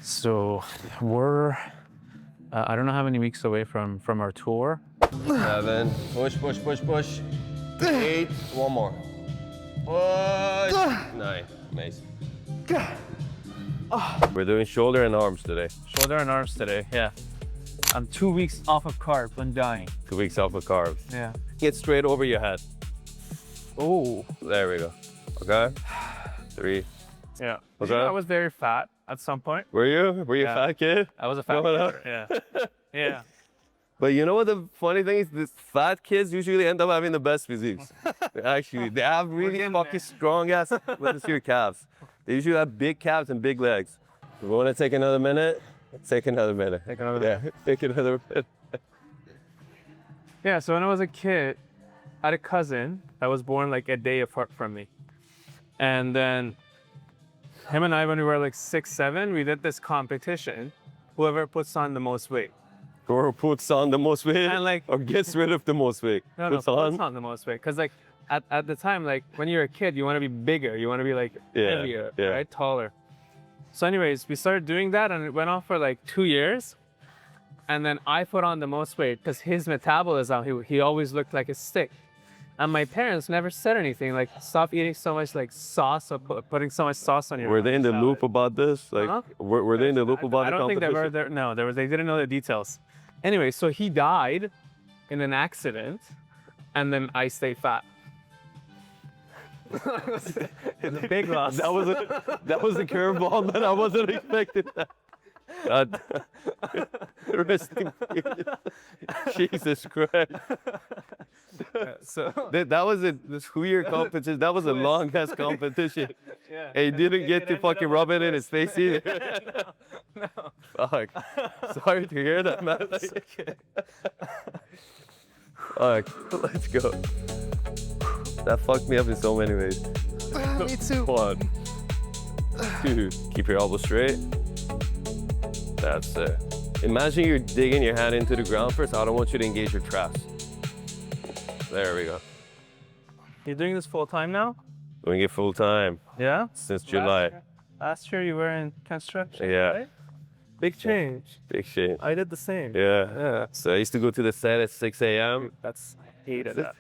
So we're, I don't know how many weeks away from our tour. 7. Push, push, push, push. 8. One more. Push. 9. Amazing. We're doing shoulder and arms today. Shoulder and arms today, yeah. I'm 2 weeks off of carbs, I'm dying. 2 weeks off of carbs. Yeah. Get straight over your head. Oh. There we go. Okay. 3. Yeah. Okay. I was very fat at some point. Were you? Were you a fat kid? I was a fat kid. Yeah. Yeah. But you know what the funny thing is? These fat kids usually end up having the best physiques. Actually, they have really fucking strong ass. Let's see your calves. They usually have big calves and big legs. We want to take another minute? Take another minute. Take another minute. Yeah, take another minute. Yeah, so when I was a kid, I had a cousin that was born like a day apart from me. And then him and I, when we were like 6, 7, we did this competition. Whoever puts on the most weight. Or puts on the most weight, And like, or gets rid of the most weight. no, puts puts on the most weight. Because like at the time, like when you're a kid, you want to be bigger. You want to be like heavier, right? Taller. So anyways, we started doing that and it went on for like 2 years. And then I put on the most weight because his metabolism, he always looked like a stick. And my parents never said anything, like stop eating so much like sauce or putting so much sauce on your Were they in the salad. loop about this? Like, were they in the loop about I the don't think they competition? were there. No, they didn't know the details. Anyway, so he died in an accident, and then I stayed fat. It's a big loss. That was a curveball, man. I wasn't expecting that. God. Rest in peace. Jesus Christ. So That was a 2-year competition. That was a long ass competition. yeah. And he didn't get to fucking rub it in his face either. No. Fuck. Sorry to hear that, man. Fuck. Let's go. That fucked me up in so many ways. Me too. 1, 2. Keep your elbows straight. That's it. Imagine you're digging your hand into the ground first. I don't want you to engage your traps. There we go. You're doing this full time now? Doing it full time Yeah. since July. Last year you were in construction. Yeah. Right? Big change. Big shit. I did the same. Yeah. So I used to go to the set at 6 a.m. I hated that.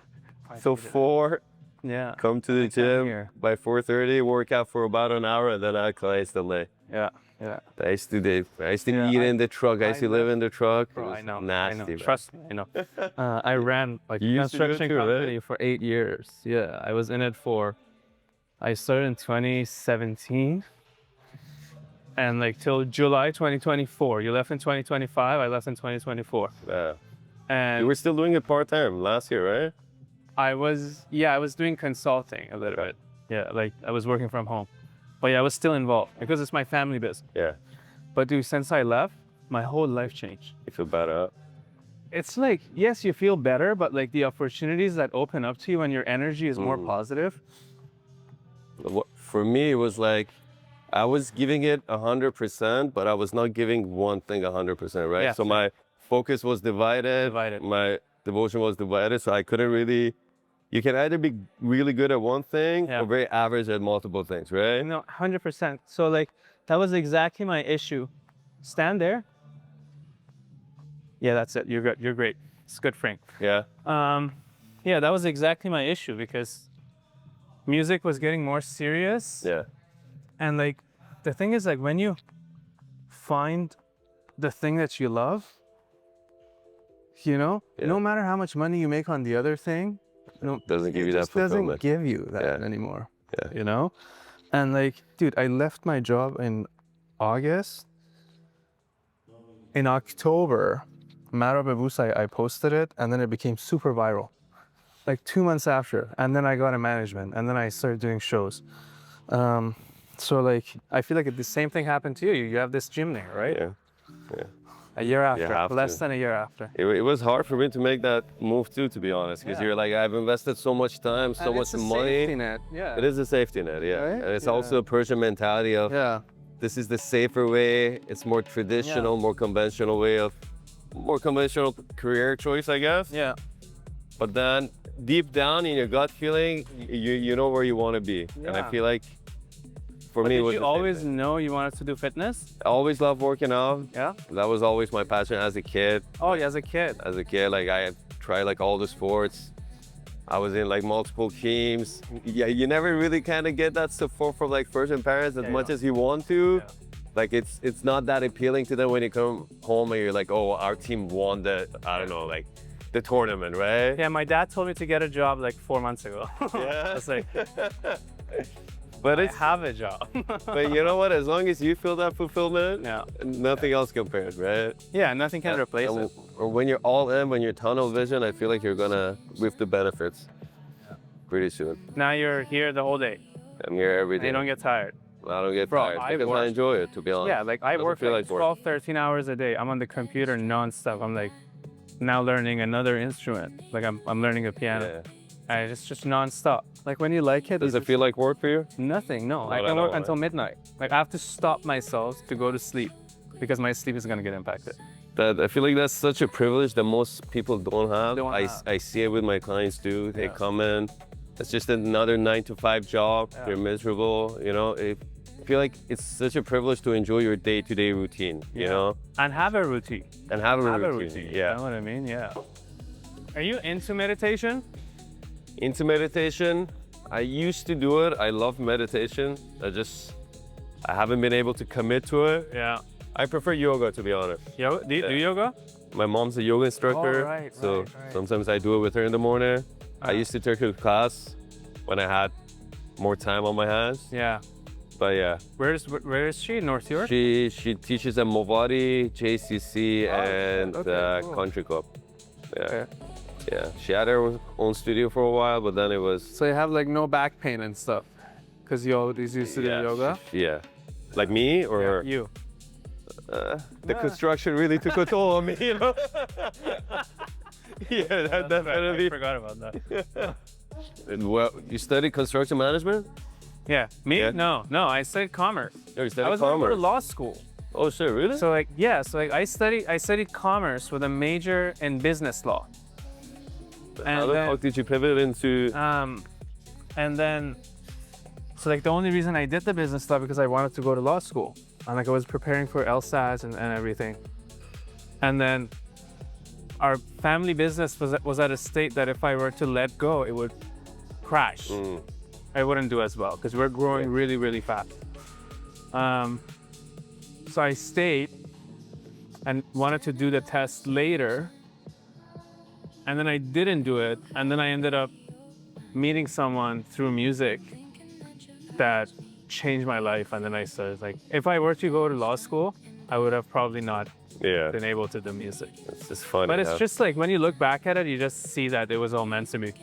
So 4, Yeah. come to the gym here. by 4:30, work out for about an hour, and then I used to lay. Yeah. Yeah. I used to Yeah, eat in the truck. I used to live in the truck. Bro, It was I know. nasty. I know. man. Trust me, I know. I ran like a You used to do it construction too, right? company for 8 years. Yeah, I was in it I started in 2017 and like till July 2024. You left in 2025, I left in 2024. Yeah. And You were still doing it part-time last year, right? I was doing consulting a little bit. Yeah, like I was working from home. But yeah, I was still involved because it's my family business. Yeah. But dude, since I left, my whole life changed. You feel better? It's like, yes, you feel better, but like the opportunities that open up to you when your energy is more positive. For me, it was like I was giving it 100%, but I was not giving one thing 100%, right? Yeah, So same. my focus was divided. My devotion was divided, so I couldn't really. You can either be really good at one thing or very average at multiple things, right? No, 100%. So like, that was exactly my issue. Stand there. Yeah, that's it. You're good. You're great. It's good, Frank. Yeah. Yeah, that was exactly my issue because music was getting more serious. Yeah. And like, the thing is like when you find the thing that you love, you know, no matter how much money you make on the other thing, Doesn't give you that just doesn't fulfillment. give you that anymore. Yeah. You know? And like, dude, I left my job in August. In October, Maro Babusa, I posted it and then it became super viral. Like 2 months after. And then I got a management and then I started doing shows. So like, I feel like the same thing happened to you. You have this gym there, right? Yeah. Yeah. A year You after, have less to. than a year after. It was hard for me to make that move too, to be honest, because you're like, I've invested so much time, so And much it's a money. safety net. Yeah. It is a safety net, yeah. Right? And it's Yeah. also a Persian mentality of this is the safer way. It's more traditional, more conventional career choice, I guess. Yeah. But then deep down in your gut feeling, you know where you want to be. And I Yeah. feel like for me, it was did you always know you wanted to do fitness? I always loved working out. Yeah. That was always my passion as a kid. Oh, yeah, as a kid. As a kid, like I tried like all the sports. I was in like multiple teams. Yeah, you never really kind of get that support from like first parents as much as you want to. Yeah. Like it's not that appealing to them when you come home and you're like, oh, our team won the, I don't know, like the tournament, right? Yeah, my dad told me to get a job like 4 months ago. Yeah. I was like, but I have a job. But you know what? As long as you feel that fulfillment, yeah, nothing else compares, right? Yeah, nothing can replace it. Or when you're all in, when you're tunnel vision, I feel like you're gonna reap the benefits pretty soon. Now you're here the whole day. I'm here every day. You don't get tired. I don't get tired because I enjoy it, to be honest. Yeah, like I work like 12, 13 hours a day. I'm on the computer non-stop. I'm like now learning another instrument. Like I'm learning a piano. Yeah. And it's just non-stop. Like when you like it. Does it feel like work for you? Nothing, no. I can work until midnight. Like I have to stop myself to go to sleep because my sleep is gonna get impacted. I feel like that's such a privilege that most people don't have. I see it with my clients too. They come in, it's just another 9-to-5 job. Yeah. They're miserable, you know. I feel like it's such a privilege to enjoy your day-to-day routine, you know? And have a routine. And have a routine, yeah. You know what I mean? Yeah. Are you into meditation? Into meditation? I used to do it. I love meditation. I haven't been able to commit to it. Yeah. I prefer yoga, to be honest. Yoga? Do you do yoga? My mom's a yoga instructor, so sometimes I do it with her in the morning. I used to take her class when I had more time on my hands. Yeah. But yeah. Where is she? North York? She teaches at Movati, JCC, and cool. Country Club. Yeah. Okay. Yeah. She had her own studio for a while, but then it was. So you have like no back pain and stuff, because you always used to do yoga. Yeah. Like me or you? The construction really took a toll on me, you know. Yeah, that definitely. I forgot about that. Well, you studied construction management? Yeah. Me? Yeah. No. I studied commerce. Oh, you studied I was commerce. going to law school. Oh, shit, really? So like, yeah. So like, I studied commerce with a major in business law. How the fuck did you pivot into? And then, so like the only reason I did the business law because I wanted to go to law school, and like I was preparing for LSATs and everything, and then our family business was at a state that if I were to let go, it would crash. I wouldn't do as well because we're growing really, really fast. So I stayed and wanted to do the test later, and then I didn't do it, and then I ended up meeting someone through music that changed my life, and then I started like, if I were to go to law school, I would have probably not been able to do music. It's just funny. But it's just like when you look back at it, you just see that it was all meant to be.